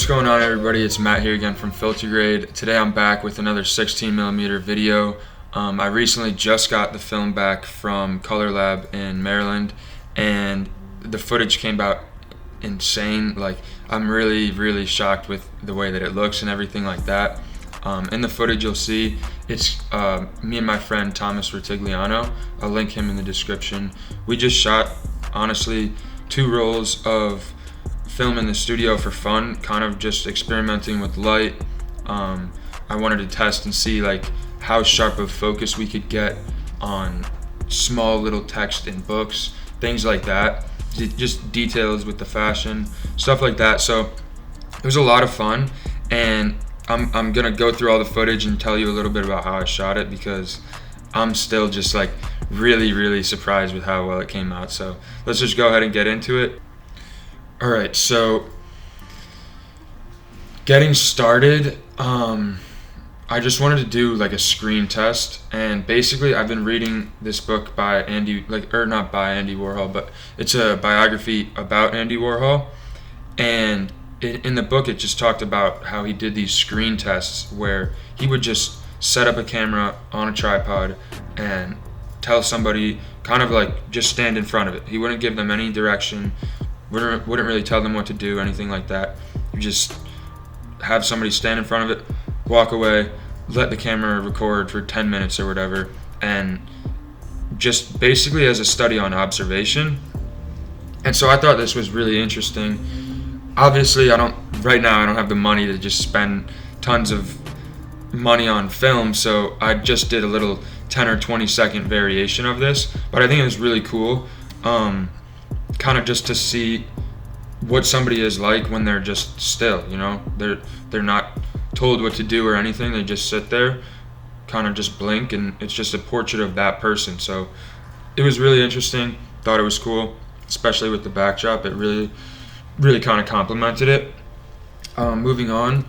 What's going on, everybody? It's Matt here again from FilterGrade. Today I'm back with another 16mm video. I recently just got the film back from Colorlab in Maryland, and the footage came out insane. Like, I'm really shocked with the way that it looks and everything like that. In the footage you'll see it's me and my friend Thomas Rutigliano. I'll link him in the description. We just shot, honestly, 2 rolls of film in the studio for fun, kind of just experimenting with light. I wanted to test and see like how sharp of focus we could get on small little text in books, things like that, just details with the fashion, stuff like that. So it was a lot of fun, and I'm gonna go through all the footage and tell you a little bit about how I shot it, because I'm still just like really surprised with how well it came out. So let's just go ahead and get into it. Alright, so getting started, I just wanted to do like a screen test, and basically I've been reading this book by not by Andy Warhol, but it's a biography about Andy Warhol, and in the book it just talked about how he did these screen tests where he would just set up a camera on a tripod and tell somebody, kind of like just stand in front of it. He wouldn't give them any direction, wouldn't really tell them what to do, anything like that. You just have somebody stand in front of it, walk away, let the camera record for 10 minutes or whatever, and just basically as a study on observation. And so I thought this was really interesting. Obviously right now I don't have the money to just spend tons of money on film, so I just did a little 10 or 20 second variation of this, but I think it was really cool. Kind of just to see what somebody is like when they're just still, you know, they're not told what to do or anything. They just sit there, kind of just blink, and it's just a portrait of that person. So it was really interesting. Thought it was cool, especially with the backdrop. It really kind of complemented it. Moving on,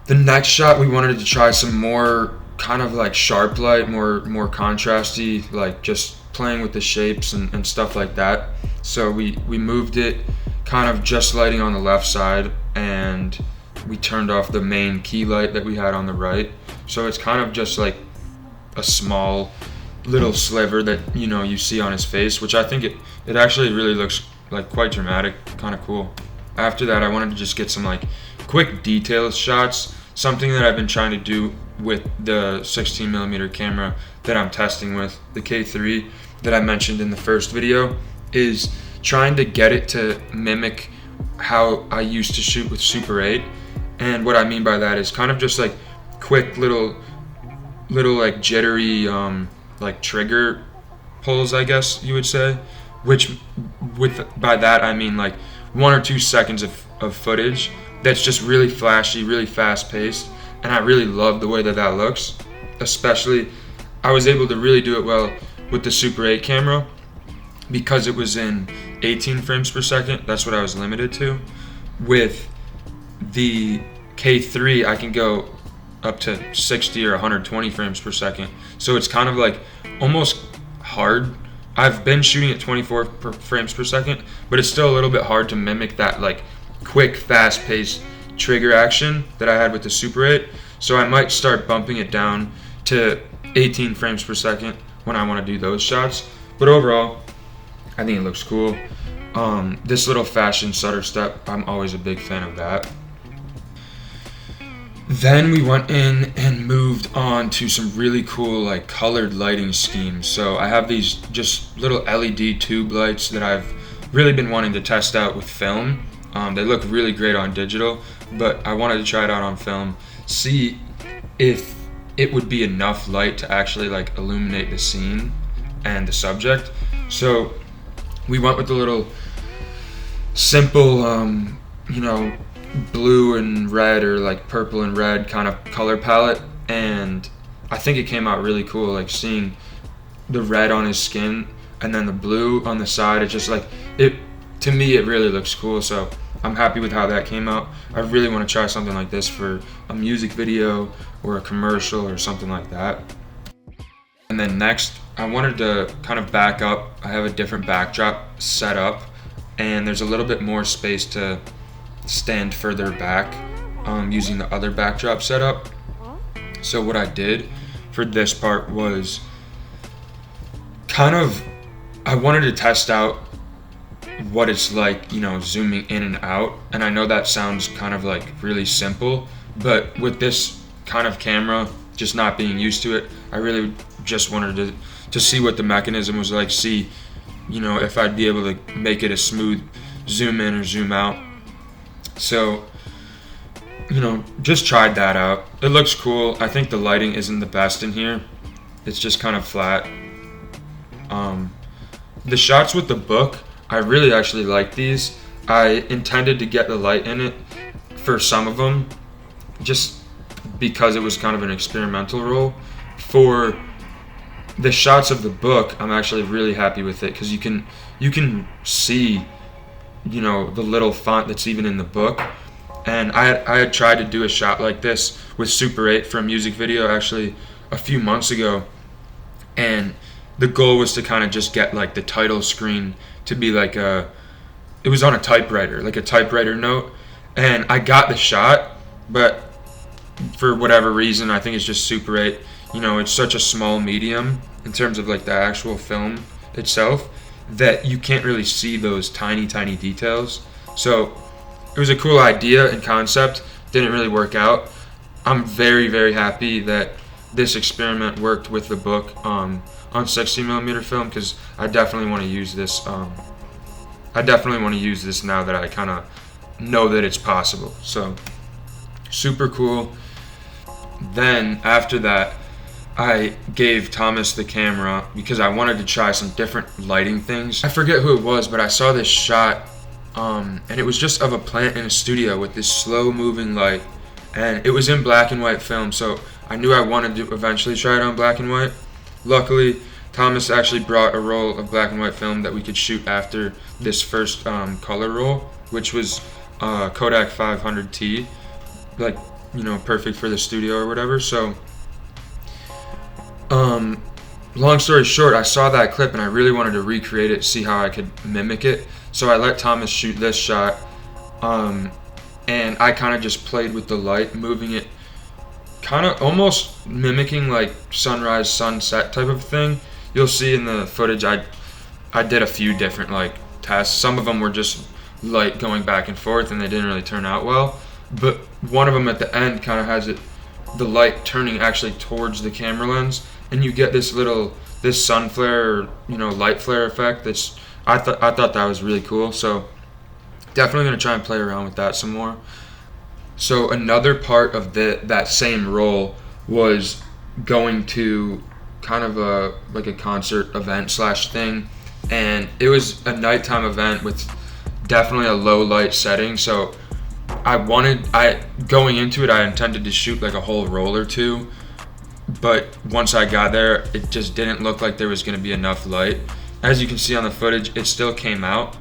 the next shot we wanted to try some more kind of like sharp light, more contrasty, like just playing with the shapes and stuff like that. So we moved it kind of just lighting on the left side, and we turned off the main key light that we had on the right. So it's kind of just like a small little sliver that, you know, you see on his face, which I think it actually really looks like quite dramatic, kind of cool. After that, I wanted to just get some like quick details shots, something that I've been trying to do with the 16mm camera that I'm testing with, the K3 that I mentioned in the first video, is trying to get it to mimic how I used to shoot with Super 8. And what I mean by that is kind of just like quick little like jittery like trigger pulls, I guess you would say, which by that I mean like 1 or 2 seconds of footage that's just really flashy, really fast paced, and I really love the way that looks. Especially I was able to really do it well with the Super 8 camera because it was in 18 frames per second. That's what I was limited to. With the K3 I can go up to 60 or 120 frames per second, so it's kind of like almost hard. I've been shooting at 24 frames per second, but it's still a little bit hard to mimic that like quick fast paced trigger action that I had with the Super 8. So I might start bumping it down to 18 frames per second when I want to do those shots. But overall, I think it looks cool. This little fashion stutter step, I'm always a big fan of that. Then we went in and moved on to some really cool like colored lighting schemes. So I have these just little LED tube lights that I've really been wanting to test out with film. They look really great on digital, but I wanted to try it out on film, see if it would be enough light to actually like illuminate the scene and the subject. So we went with the little simple, you know, blue and red or like purple and red kind of color palette, and I think it came out really cool, like seeing the red on his skin and then the blue on the side. It's just like, to me it really looks cool, so I'm happy with how that came out. I really want to try something like this for a music video or a commercial or something like that. And then next, I wanted to kind of back up. I have a different backdrop set up, and there's a little bit more space to stand further back using the other backdrop setup. So what I did for this part was I wanted to test out what it's like, zooming in and out. And I know that sounds kind of like really simple, but with this kind of camera, just not being used to it, I really just wanted to see what the mechanism was like, see, if I'd be able to make it a smooth zoom in or zoom out. So, just tried that out. It looks cool. I think the lighting isn't the best in here. It's just kind of flat. The shots with the book, I really actually like these. I intended to get the light in it for some of them, just because it was kind of an experimental roll. For the shots of the book, I'm actually really happy with it, because you can see, the little font that's even in the book. And I had tried to do a shot like this with Super 8 for a music video actually a few months ago, and the goal was to kind of just get like the title screen to be like it was on a typewriter, like a typewriter note, and I got the shot, but for whatever reason, I think it's just Super 8, it's such a small medium in terms of like the actual film itself that you can't really see those tiny details. So it was a cool idea and concept, didn't really work out. I'm very, very happy that this experiment worked with the book on 60mm film, because I definitely want to use this. I definitely want to use this now that I kind of know that it's possible. So super cool. Then after that, I gave Thomas the camera because I wanted to try some different lighting things. I forget who it was, but I saw this shot, and it was just of a plant in a studio with this slow moving light, and it was in black and white film, so I knew I wanted to eventually try it on black and white. Luckily, Thomas actually brought a roll of black and white film that we could shoot after this first color roll, which was Kodak 500T, like, perfect for the studio or whatever. So long story short, I saw that clip and I really wanted to recreate it, see how I could mimic it. So I let Thomas shoot this shot, and I kind of just played with the light, moving it kind of almost mimicking like sunrise, sunset type of thing. You'll see in the footage I did a few different like tests. Some of them were just light going back and forth and they didn't really turn out well. But one of them at the end kind of has the light turning actually towards the camera lens, and you get this sun flare or light flare effect. I thought that was really cool. So definitely gonna try and play around with that some more. So another part of that same roll was going to kind of a concert event / thing, and it was a nighttime event with definitely a low light setting. So going into it, I intended to shoot like a whole roll or two, but once I got there, it just didn't look like there was going to be enough light. As you can see on the footage, it still came out.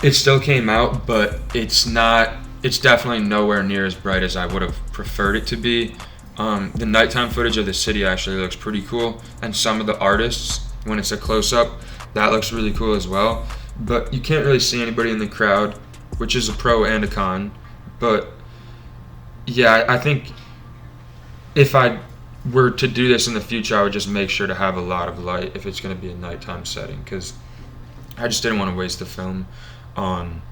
But it's definitely nowhere near as bright as I would have preferred it to be. The nighttime footage of the city actually looks pretty cool, and some of the artists, when it's a close-up, that looks really cool as well. But you can't really see anybody in the crowd, which is a pro and a con. But yeah, I think if I were to do this in the future, I would just make sure to have a lot of light if it's going to be a nighttime setting, because I just didn't want to waste the film on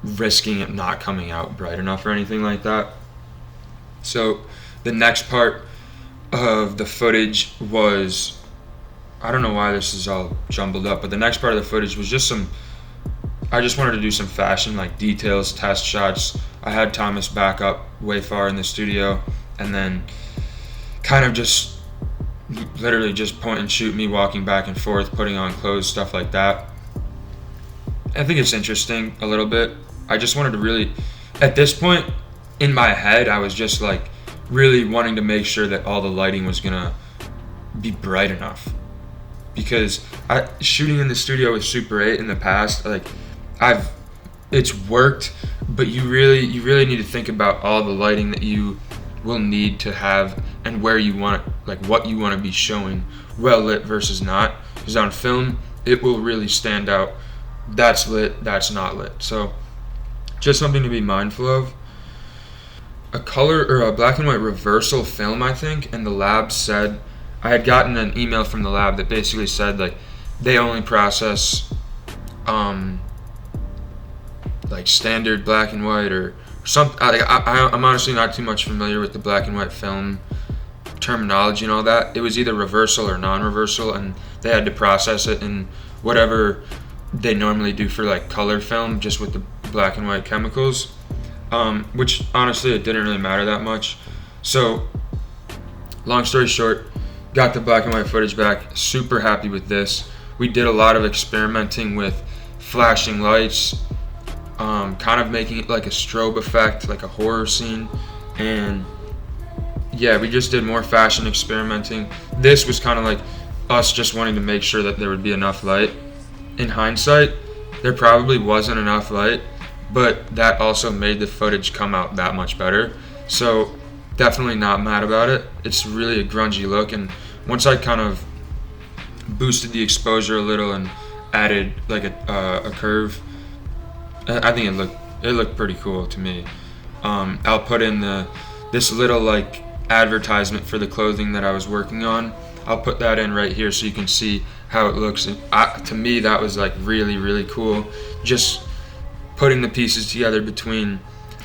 risking it not coming out bright enough or anything like that. So the next part of the footage was, I don't know why this is all jumbled up, but the next part of the footage was just I just wanted to do some fashion like details, test shots. I had Thomas back up way far in the studio, and then kind of just literally just point and shoot, me walking back and forth, putting on clothes, stuff like that. I think it's interesting a little bit. I just wanted to really, at this point in my head, I was just like really wanting to make sure that all the lighting was gonna be bright enough, because shooting in the studio with Super 8 in the past, like it's worked, but you really need to think about all the lighting that you will need to have and where you want, like what you want to be showing, well lit versus not, because on film it will really stand out. That's lit, that's not lit. So just something to be mindful of. A color or a black and white reversal film, I think, and the lab said, I had gotten an email from the lab that basically said like they only process like standard black and white or some. I'm honestly not too much familiar with the black and white film terminology and all that. It was either reversal or non-reversal, and they had to process it in whatever they normally do for like color film, just with the black and white chemicals, which honestly it didn't really matter that much. So long story short, got the black and white footage back, super happy with this. We did a lot of experimenting with flashing lights, kind of making it like a strobe effect, like a horror scene, and yeah, we just did more fashion experimenting. This was kind of like us just wanting to make sure that there would be enough light. In hindsight, there probably wasn't enough light, but that also made the footage come out that much better. So definitely not mad about it. It's really a grungy look, and once I kind of boosted the exposure a little and added like a curve, I think it looked pretty cool to me. I'll put in this little like advertisement for the clothing that I was working on. I'll put that in right here so you can see how it looks. And to me, that was like really, really cool. Just putting the pieces together between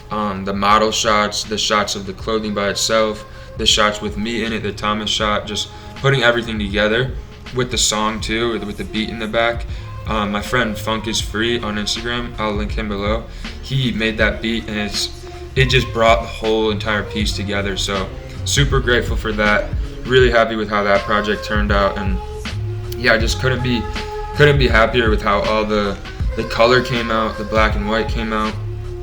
the model shots, the shots of the clothing by itself, the shots with me in it, the Thomas shot, just putting everything together with the song too, with the beat in the back. My friend Funk is Free on Instagram, I'll link him below. He made that beat, and it just brought the whole entire piece together. So super grateful for that. Really happy with how that project turned out, and yeah, I just couldn't be happier with how all the color came out, the black and white came out,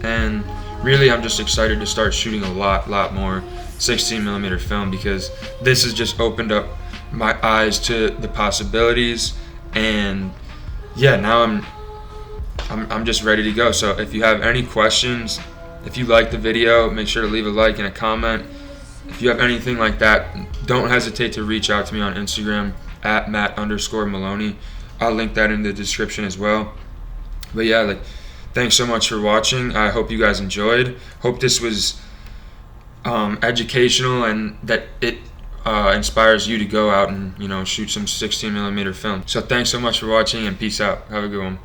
and really I'm just excited to start shooting a lot more 16mm film, because this has just opened up my eyes to the possibilities, and yeah, now I'm just ready to go. So if you have any questions, if you like the video, make sure to leave a like and a comment. If you have anything like that, don't hesitate to reach out to me on Instagram at Matt_Maloney. I'll link that in the description as well. But yeah, like, thanks so much for watching. I hope you guys enjoyed. Hope this was educational, and that it inspires you to go out and shoot some 16mm film. So thanks so much for watching, and peace out. Have a good one.